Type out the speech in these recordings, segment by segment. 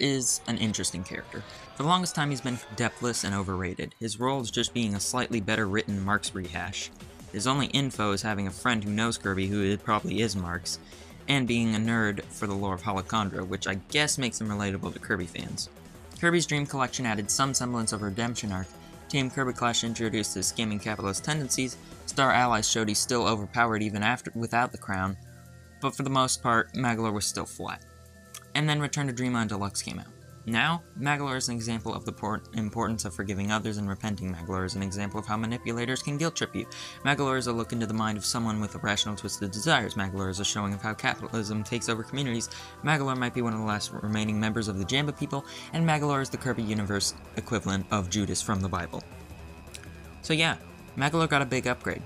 is an interesting character. For the longest time he's been depthless and overrated. His role is just being a slightly better written Marx rehash. His only info is having a friend who knows Kirby, who probably is Marx, and being a nerd for the lore of Halakandra, which I guess makes him relatable to Kirby fans. Kirby's Dream Collection added some semblance of a redemption arc. Team Kirby Clash introduced his scamming capitalist tendencies. Star Allies showed he's still overpowered even without the crown, but for the most part, Magolor was still flat. And then Return to Dreamland Deluxe came out. Now, Magolor is an example of the importance of forgiving others and repenting. Magolor is an example of how manipulators can guilt-trip you. Magolor is a look into the mind of someone with irrational twisted desires. Magolor is a showing of how capitalism takes over communities. Magolor might be one of the last remaining members of the Jamba people, and Magolor is the Kirby universe equivalent of Judas from the Bible. So yeah, Magolor got a big upgrade.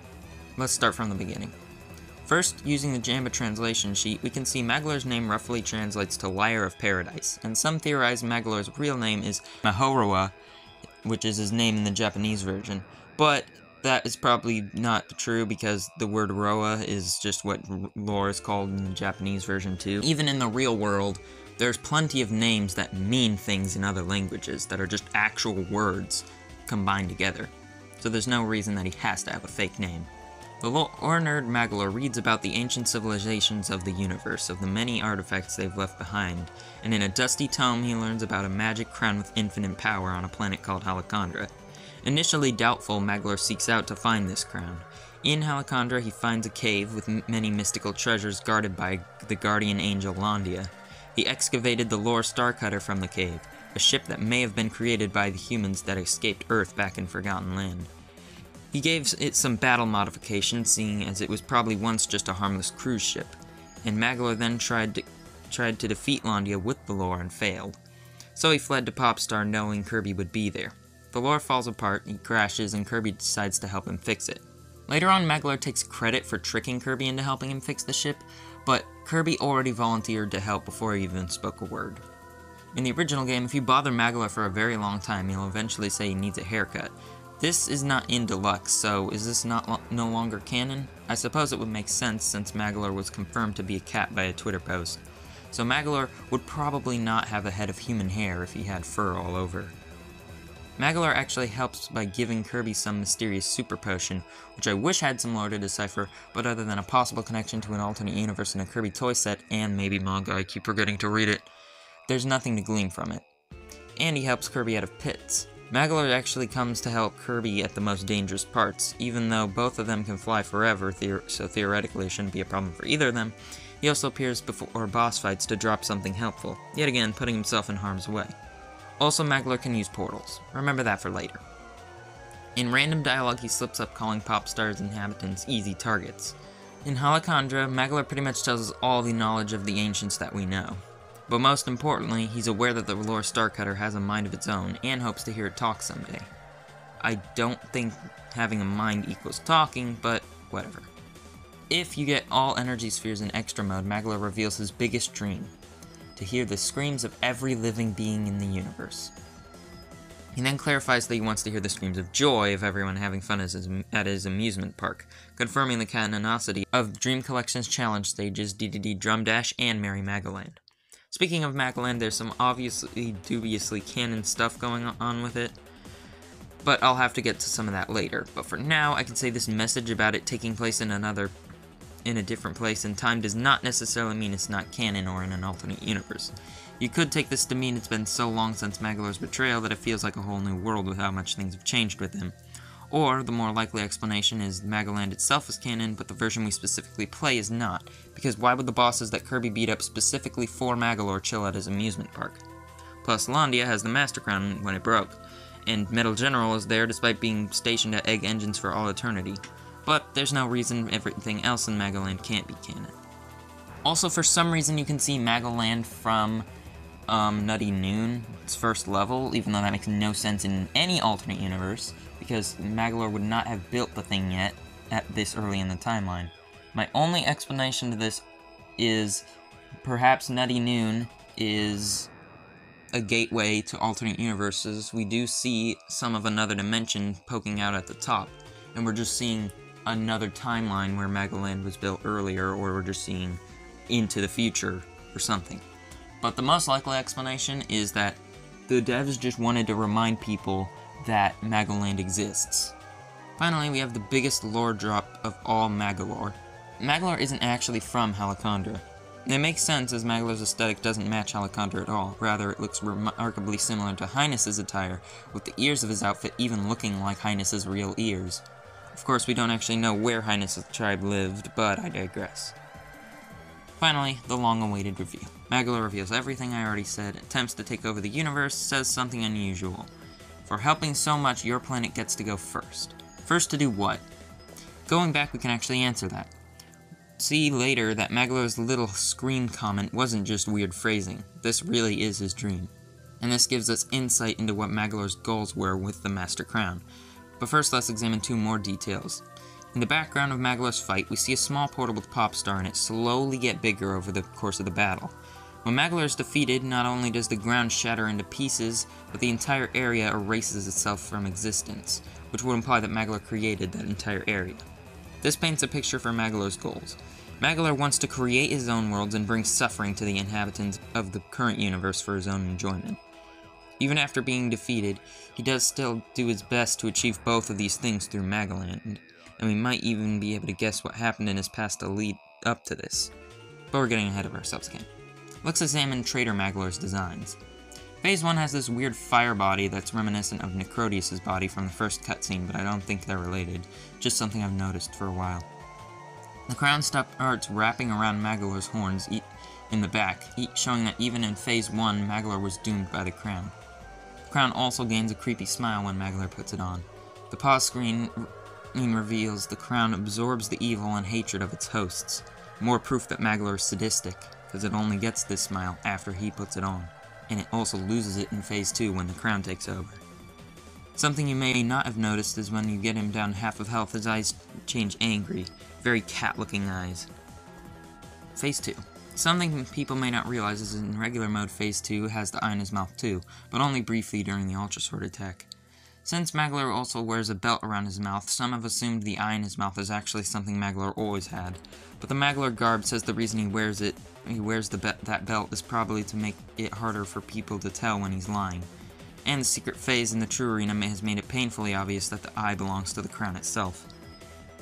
Let's start from the beginning. First, using the Jamba translation sheet, we can see Magolor's name roughly translates to Liar of Paradise, and some theorize Magolor's real name is Mahoroa, which is his name in the Japanese version, but that is probably not true because the word Roa is just what lore is called in the Japanese version too. Even in the real world, there's plenty of names that mean things in other languages that are just actual words combined together, so there's no reason that he has to have a fake name. The lore nerd Magolor reads about the ancient civilizations of the universe, of the many artifacts they've left behind, and in a dusty tome he learns about a magic crown with infinite power on a planet called Halakandra. Initially doubtful, Magolor seeks out to find this crown. In Halakandra he finds a cave with many mystical treasures guarded by the guardian angel Landia. He excavated the lore Starcutter from the cave, a ship that may have been created by the humans that escaped Earth back in Forgotten Land. He gave it some battle modifications, seeing as it was probably once just a harmless cruise ship, and Magolor then tried to defeat Landia with the lore and failed. So he fled to Popstar knowing Kirby would be there. The lore falls apart, he crashes, and Kirby decides to help him fix it. Later on, Magolor takes credit for tricking Kirby into helping him fix the ship, but Kirby already volunteered to help before he even spoke a word. In the original game, if you bother Magolor for a very long time, he'll eventually say he needs a haircut. This is not in Deluxe, so is this no longer canon? I suppose it would make sense since Magolor was confirmed to be a cat by a Twitter post. So Magolor would probably not have a head of human hair if he had fur all over. Magolor actually helps by giving Kirby some mysterious super potion, which I wish had some lore to decipher, but other than a possible connection to an alternate universe in a Kirby toy set, and maybe manga, I keep forgetting to read it, there's nothing to glean from it. And he helps Kirby out of pits. Magolor actually comes to help Kirby at the most dangerous parts. Even though both of them can fly forever, so theoretically it shouldn't be a problem for either of them, he also appears before boss fights to drop something helpful, yet again putting himself in harm's way. Also, Magolor can use portals. Remember that for later. In random dialogue, he slips up calling Popstar's inhabitants easy targets. In Halakandra, Magolor pretty much tells us all the knowledge of the ancients that we know. But most importantly, he's aware that the lore Starcutter has a mind of its own, and hopes to hear it talk someday. I don't think having a mind equals talking, but whatever. If you get all energy spheres in extra mode, Magolor reveals his biggest dream: to hear the screams of every living being in the universe. He then clarifies that he wants to hear the screams of joy of everyone having fun at his amusement park, confirming the canonicity of Dream Collection's challenge stages DDD Drum Dash and Merry Magoland. Speaking of Magoland, there's some obviously dubiously canon stuff going on with it, but I'll have to get to some of that later. But for now, I can say this message about it taking place in a different place in time does not necessarily mean it's not canon or in an alternate universe. You could take this to mean it's been so long since Magolor's betrayal that it feels like a whole new world with how much things have changed with him. Or, the more likely explanation is Magoland itself is canon, but the version we specifically play is not, because why would the bosses that Kirby beat up specifically for Magolor chill at his amusement park? Plus, Landia has the Master Crown when it broke, and Metal General is there despite being stationed at Egg Engines for all eternity. But there's no reason everything else in Magoland can't be canon. Also, for some reason you can see Magoland from Nutty Noon's first level, even though that makes no sense in any alternate universe, because Magolor would not have built the thing yet at this early in the timeline. My only explanation to this is perhaps Nutty Noon is a gateway to alternate universes. We do see some of another dimension poking out at the top, and we're just seeing another timeline where Magoland was built earlier, or we're just seeing into the future or something. but the most likely explanation is that the devs just wanted to remind people that Magoland exists. Finally, we have the biggest lore drop of all Magolor. Magolor isn't actually from Halakandra. It makes sense as Magolor's aesthetic doesn't match Halakandra at all, rather it looks remarkably similar to Highness's attire, with the ears of his outfit even looking like Highness's real ears. Of course, we don't actually know where Highness's tribe lived, but I digress. Finally, the long-awaited reveal. Magolor reveals everything I already said, attempts to take over the universe, says something unusual. For helping so much, your planet gets to go first. First to do what? Going back, we can actually answer that. See later that Magolor's little screen comment wasn't just weird phrasing. This really is his dream. And this gives us insight into what Magolor's goals were with the Master Crown. But first, let's examine two more details. In the background of Magolor's fight, we see a small portal with Popstar in it slowly get bigger over the course of the battle. When Magolor is defeated, not only does the ground shatter into pieces, but the entire area erases itself from existence, which would imply that Magolor created that entire area. This paints a picture for Magolor's goals. Magolor wants to create his own worlds and bring suffering to the inhabitants of the current universe for his own enjoyment. Even after being defeated, he does still do his best to achieve both of these things through Magoland, and we might even be able to guess what happened in his past to lead up to this. But we're getting ahead of ourselves again. Let's examine Traitor Magolor's designs. Phase 1 has this weird fire body that's reminiscent of Necrodius' body from the first cutscene, but I don't think they're related, just something I've noticed for a while. The crown starts wrapping around Magolor's horns in the back, showing that even in Phase 1, Magolor was doomed by the crown. The crown also gains a creepy smile when Magolor puts it on. The pause screen reveals the crown absorbs the evil and hatred of its hosts, more proof that Magolor is sadistic, because it only gets this smile after he puts it on, and it also loses it in Phase 2 when the crown takes over. Something you may not have noticed is when you get him down half of health, his eyes change angry, very cat-looking eyes. Phase 2. Something people may not realize is in regular mode Phase 2 has the eye in his mouth too, but only briefly during the Ultra Sword attack. Since Magolor also wears a belt around his mouth, some have assumed the eye in his mouth is actually something Magolor always had, but the Magolor garb says the reason he wears that belt is probably to make it harder for people to tell when he's lying. And the secret phase in the True Arena has made it painfully obvious that the eye belongs to the crown itself.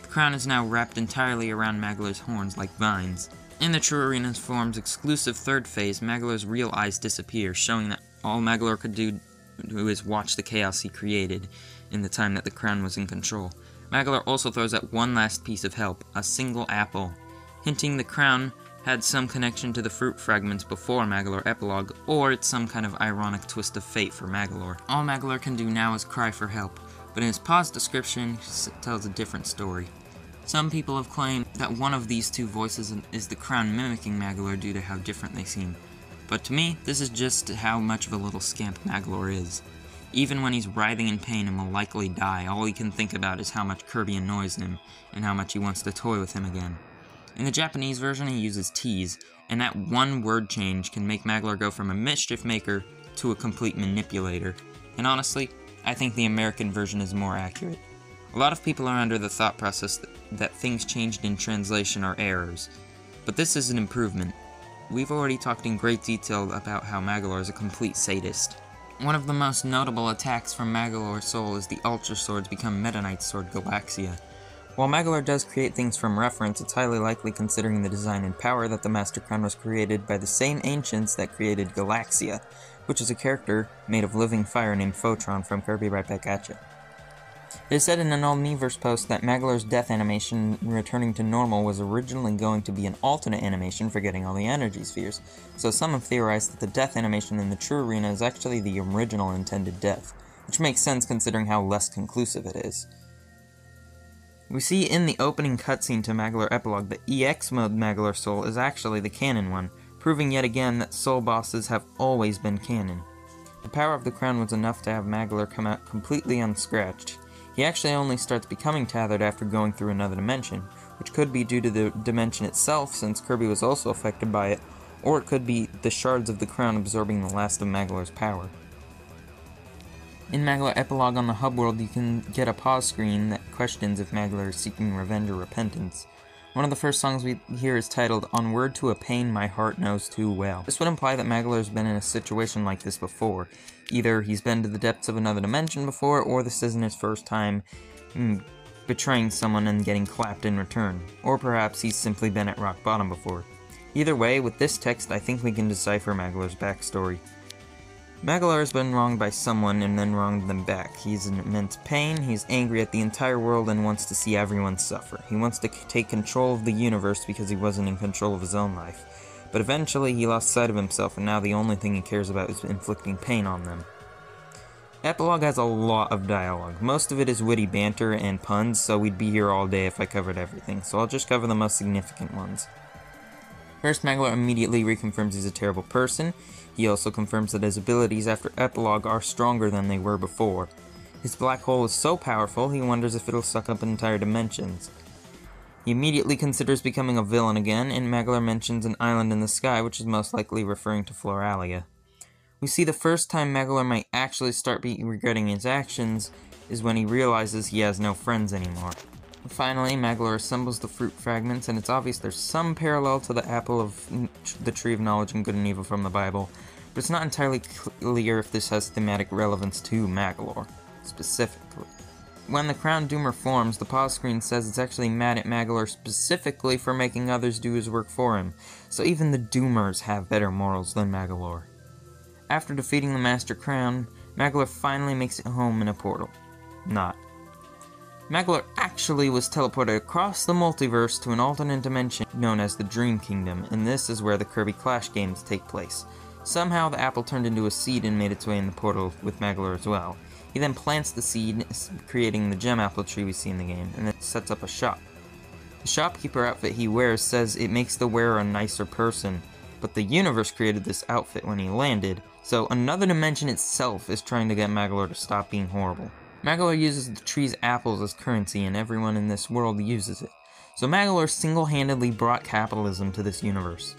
The crown is now wrapped entirely around Magolor's horns like vines. In the True Arena's form's exclusive third phase, Magolor's real eyes disappear, showing that all Magolor could do is watch the chaos he created in the time that the crown was in control. Magolor also throws out one last piece of help, a single apple, hinting the crown had some connection to the fruit fragments before Magolor Epilogue, or it's some kind of ironic twist of fate for Magolor. All Magolor can do now is cry for help, but in his pause description, he tells a different story. Some people have claimed that one of these two voices is the crown mimicking Magolor due to how different they seem. But to me, this is just how much of a little scamp Magolor is. Even when he's writhing in pain and will likely die, all he can think about is how much Kirby annoys him, and how much he wants to toy with him again. In the Japanese version, he uses tease, and that one word change can make Magolor go from a mischief maker to a complete manipulator. And honestly, I think the American version is more accurate. A lot of people are under the thought process that things changed in translation are errors, but this is an improvement. We've already talked in great detail about how Magolor is a complete sadist. One of the most notable attacks from Magolor's soul is the Ultra Sword's become Meta Knight's sword Galaxia. While Magolor does create things from reference, it's highly likely considering the design and power that the Master Crown was created by the same ancients that created Galaxia, which is a character made of living fire named Photron from Kirby Right Back At Ya. It is said in an old Miiverse post that Magolor's death animation returning to normal was originally going to be an alternate animation for getting all the energy spheres, so some have theorized that the death animation in the True Arena is actually the original intended death, which makes sense considering how less conclusive it is. We see in the opening cutscene to Magolor Epilogue that EX mode Magolor Soul is actually the canon one, proving yet again that Soul bosses have always been canon. The power of the crown was enough to have Magolor come out completely unscratched. He actually only starts becoming tethered after going through another dimension, which could be due to the dimension itself since Kirby was also affected by it, or it could be the shards of the crown absorbing the last of Magolor's power. In Magolor Epilogue on the hub world, you can get a pause screen that questions if Magolor is seeking revenge or repentance. One of the first songs we hear is titled "Onward to a Pain My Heart Knows Too Well." This would imply that Magolor's been in a situation like this before. Either he's been to the depths of another dimension before, or this isn't his first time betraying someone and getting clapped in return. Or perhaps he's simply been at rock bottom before. Either way, with this text, I think we can decipher Magolor's backstory. Magolor has been wronged by someone and then wronged them back. He's in immense pain, he's angry at the entire world and wants to see everyone suffer. He wants to take control of the universe because he wasn't in control of his own life. But eventually he lost sight of himself, and now the only thing he cares about is inflicting pain on them. Epilogue has a lot of dialogue. Most of it is witty banter and puns, so we'd be here all day if I covered everything, so I'll just cover the most significant ones. First, Magolor immediately reconfirms he's a terrible person. He also confirms that his abilities after Epilogue are stronger than they were before. His black hole is so powerful, he wonders if it'll suck up entire dimensions. He immediately considers becoming a villain again, and Magolor mentions an island in the sky, which is most likely referring to Floralia. We see the first time Magolor might actually start regretting his actions is when he realizes he has no friends anymore. Finally, Magolor assembles the fruit fragments, and it's obvious there's some parallel to the apple of the Tree of Knowledge and Good and Evil from the Bible, but it's not entirely clear if this has thematic relevance to Magolor, specifically. When the Crown Doomer forms, the pause screen says it's actually mad at Magolor specifically for making others do his work for him, so even the Doomers have better morals than Magolor. After defeating the Master Crown, Magolor finally makes it home in a portal. Not. Magolor actually was teleported across the multiverse to an alternate dimension known as the Dream Kingdom, and this is where the Kirby Clash games take place. Somehow the apple turned into a seed and made its way in the portal with Magolor as well. He then plants the seed, creating the gem apple tree we see in the game, and then sets up a shop. The shopkeeper outfit he wears says it makes the wearer a nicer person, but the universe created this outfit when he landed, so another dimension itself is trying to get Magolor to stop being horrible. Magolor uses the tree's apples as currency, and everyone in this world uses it. So Magolor single-handedly brought capitalism to this universe.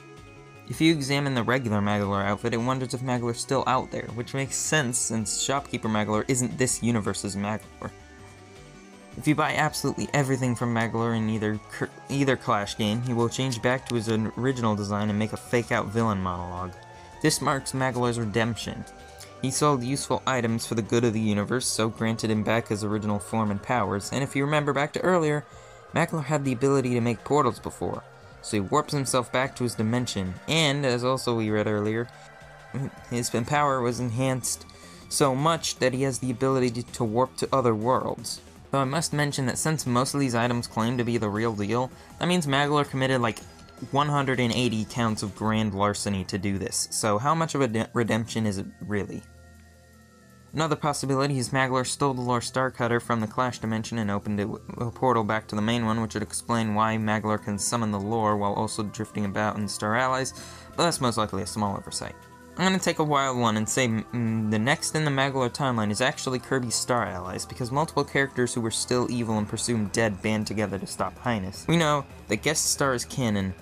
If you examine the regular Magolor outfit, it wonders if Magolor's still out there, which makes sense since Shopkeeper Magolor isn't this universe's Magolor. If you buy absolutely everything from Magolor in either Clash game, he will change back to his original design and make a fake-out villain monologue. This marks Magolor's redemption. He sold useful items for the good of the universe, so granted him back his original form and powers, and if you remember back to earlier, Magolor had the ability to make portals before, so he warps himself back to his dimension, and, as also we read earlier, his power was enhanced so much that he has the ability to warp to other worlds. Though I must mention that since most of these items claim to be the real deal, that means Magolor committed like 180 counts of grand larceny to do this, so how much of a redemption is it really? Another possibility is Magolor stole the lore Starcutter from the Clash dimension and opened a portal back to the main one, which would explain why Magolor can summon the lore while also drifting about in the Star Allies, but that's most likely a small oversight. I'm going to take a wild one and say the next in the Magolor timeline is actually Kirby's Star Allies, because multiple characters who were still evil and presumed dead band together to stop Highness. We know that Guest Star is canon,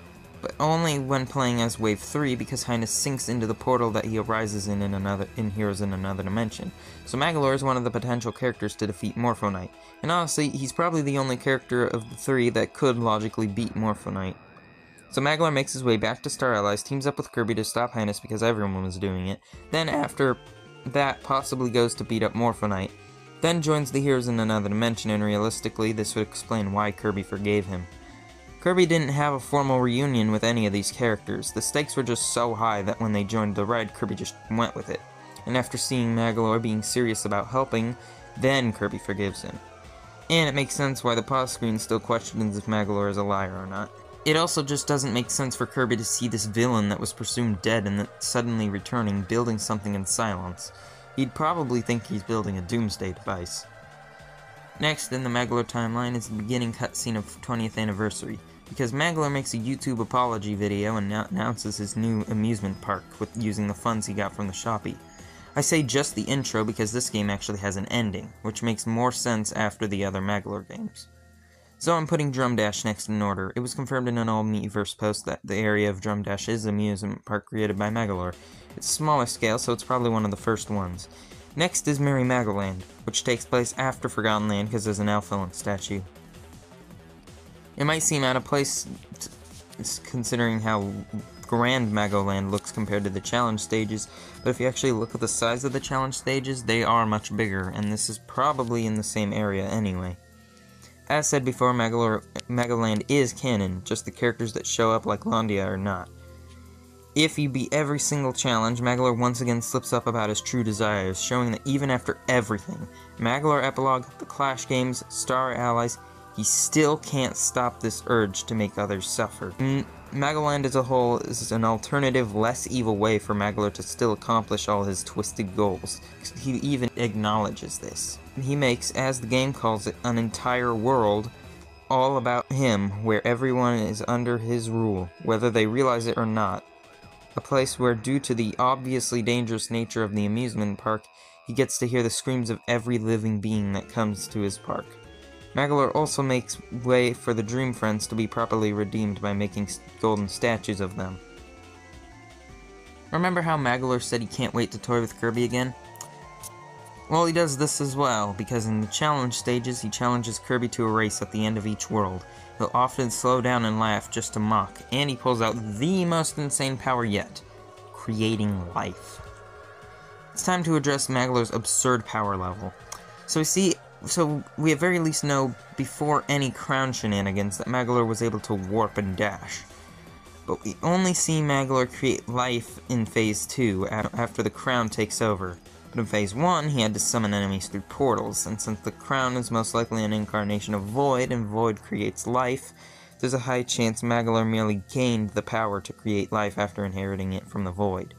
but only when playing as Wave 3 because Highness sinks into the portal that he arises in Heroes in Another Dimension. So Magolor is one of the potential characters to defeat Morpho Knight, and honestly, he's probably the only character of the three that could logically beat Morpho Knight. So Magolor makes his way back to Star Allies, teams up with Kirby to stop Highness because everyone was doing it, then after that possibly goes to beat up Morpho Knight, then joins the Heroes in Another Dimension, and realistically this would explain why Kirby forgave him. Kirby didn't have a formal reunion with any of these characters. The stakes were just so high that when they joined the ride, Kirby just went with it. And after seeing Magolor being serious about helping, then Kirby forgives him. And it makes sense why the pause screen still questions if Magolor is a liar or not. It also just doesn't make sense for Kirby to see this villain that was presumed dead and that suddenly returning, building something in silence. He'd probably think he's building a doomsday device. Next in the Magolor timeline is the beginning cutscene of 20th anniversary, because Magolor makes a YouTube apology video and announces his new amusement park with using the funds he got from the Shoppy. I say just the intro because this game actually has an ending, which makes more sense after the other Magolor games. So I'm putting Drum Dash next in order. It was confirmed in an All-Miiverse post that the area of Drum Dash is an amusement park created by Magolor. It's a smaller scale, so it's probably one of the first ones. Next is Merry Magoland, which takes place after Forgotten Land because there's an Elf Villain statue. It might seem out of place considering how grand Magoland looks compared to the challenge stages, but if you actually look at the size of the challenge stages, they are much bigger, and this is probably in the same area anyway. As said before, Magoland is canon, just the characters that show up like Londia are not. If you beat every single challenge, Magolor once again slips up about his true desires, showing that even after everything, Magolor Epilogue, the Clash games, Star Allies, he still can't stop this urge to make others suffer. Magoland as a whole is an alternative, less evil way for Magolor to still accomplish all his twisted goals. He even acknowledges this. He makes, as the game calls it, an entire world all about him, where everyone is under his rule, whether they realize it or not. A place where, due to the obviously dangerous nature of the amusement park, he gets to hear the screams of every living being that comes to his park. Magolor also makes way for the Dream Friends to be properly redeemed by making golden statues of them. Remember how Magolor said he can't wait to toy with Kirby again? Well, he does this as well, because in the challenge stages, he challenges Kirby to a race at the end of each world. He'll often slow down and laugh just to mock, and he pulls out the most insane power yet, creating life. It's time to address Magolor's absurd power level. So we at very least know, before any crown shenanigans, that Magolor was able to warp and dash. But we only see Magolor create life in Phase 2, after the crown takes over. But in Phase 1, he had to summon enemies through portals, and since the crown is most likely an incarnation of Void, and Void creates life, there's a high chance Magolor merely gained the power to create life after inheriting it from the Void.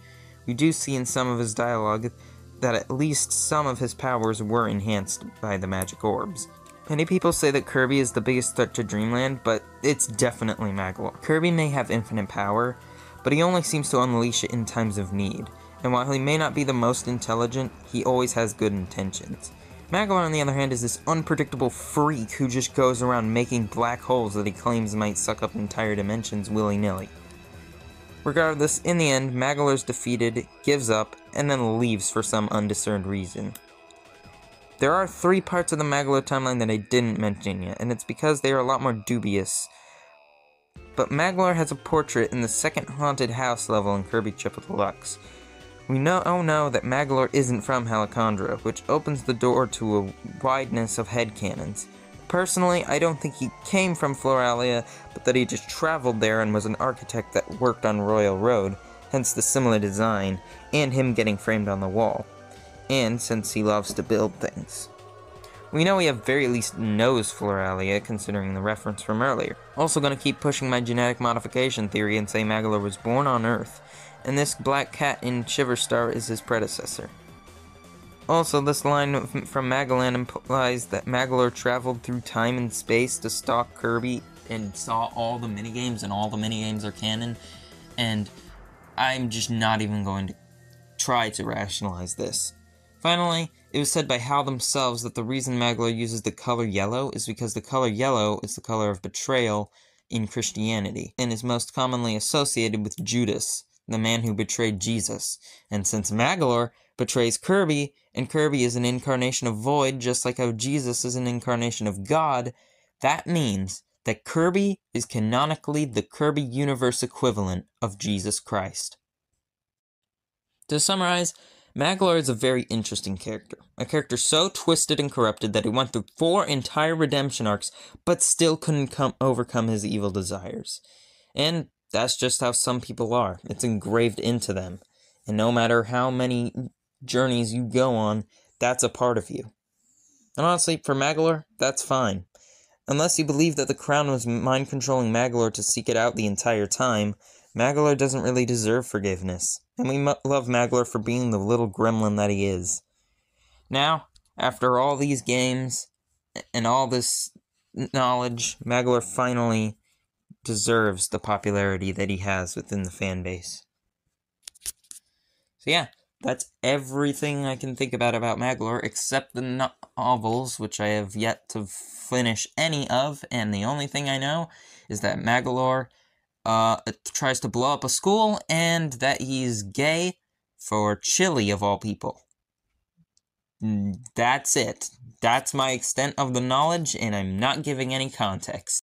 We do see in some of his dialogue that at least some of his powers were enhanced by the magic orbs. Many people say that Kirby is the biggest threat to Dreamland, but it's definitely Magolor. Kirby may have infinite power, but he only seems to unleash it in times of need, and while he may not be the most intelligent, he always has good intentions. Magolor, on the other hand, is this unpredictable freak who just goes around making black holes that he claims might suck up entire dimensions willy-nilly. Regardless, in the end, Magolor's defeated, gives up, and then leaves for some undiscerned reason. There are 3 parts of the Magolor timeline that I didn't mention yet, and it's because they are a lot more dubious. But Magolor has a portrait in the second haunted house level in Kirby Triple Deluxe. We know that Magolor isn't from Helicandra, which opens the door to a wideness of headcanons. Personally, I don't think he came from Floralia, but that he just traveled there and was an architect that worked on Royal Road, hence the similar design, and him getting framed on the wall. And since he loves to build things. We know he at very least knows Floralia, considering the reference from earlier. Also gonna keep pushing my genetic modification theory and say Magolor was born on Earth, and this black cat in Shiverstar is his predecessor. Also, this line from Magoland implies that Magolor traveled through time and space to stalk Kirby and saw all the minigames, and all the minigames are canon, and I'm just not even going to try to rationalize this. Finally, it was said by HAL themselves that the reason Magolor uses the color yellow is because the color yellow is the color of betrayal in Christianity, and is most commonly associated with Judas, the man who betrayed Jesus. And since Magolor betrays Kirby, and Kirby is an incarnation of Void, just like how Jesus is an incarnation of God, that means that Kirby is canonically the Kirby universe equivalent of Jesus Christ. To summarize, Magolor is a very interesting character. A character so twisted and corrupted that he went through 4 entire redemption arcs, but still couldn't overcome his evil desires. And that's just how some people are. It's engraved into them. And no matter how many journeys you go on, that's a part of you. And honestly, for Magolor, that's fine. Unless you believe that the crown was mind-controlling Magolor to seek it out the entire time, Magolor doesn't really deserve forgiveness. And we love Magolor for being the little gremlin that he is. Now, after all these games, and all this knowledge, Magolor finally deserves the popularity that he has within the fan base. So yeah, that's everything I can think about Magolor, except the novels, which I have yet to finish any of, and the only thing I know is that Magolor tries to blow up a school, and that he's gay for Chile, of all people. That's it. That's my extent of the knowledge, and I'm not giving any context.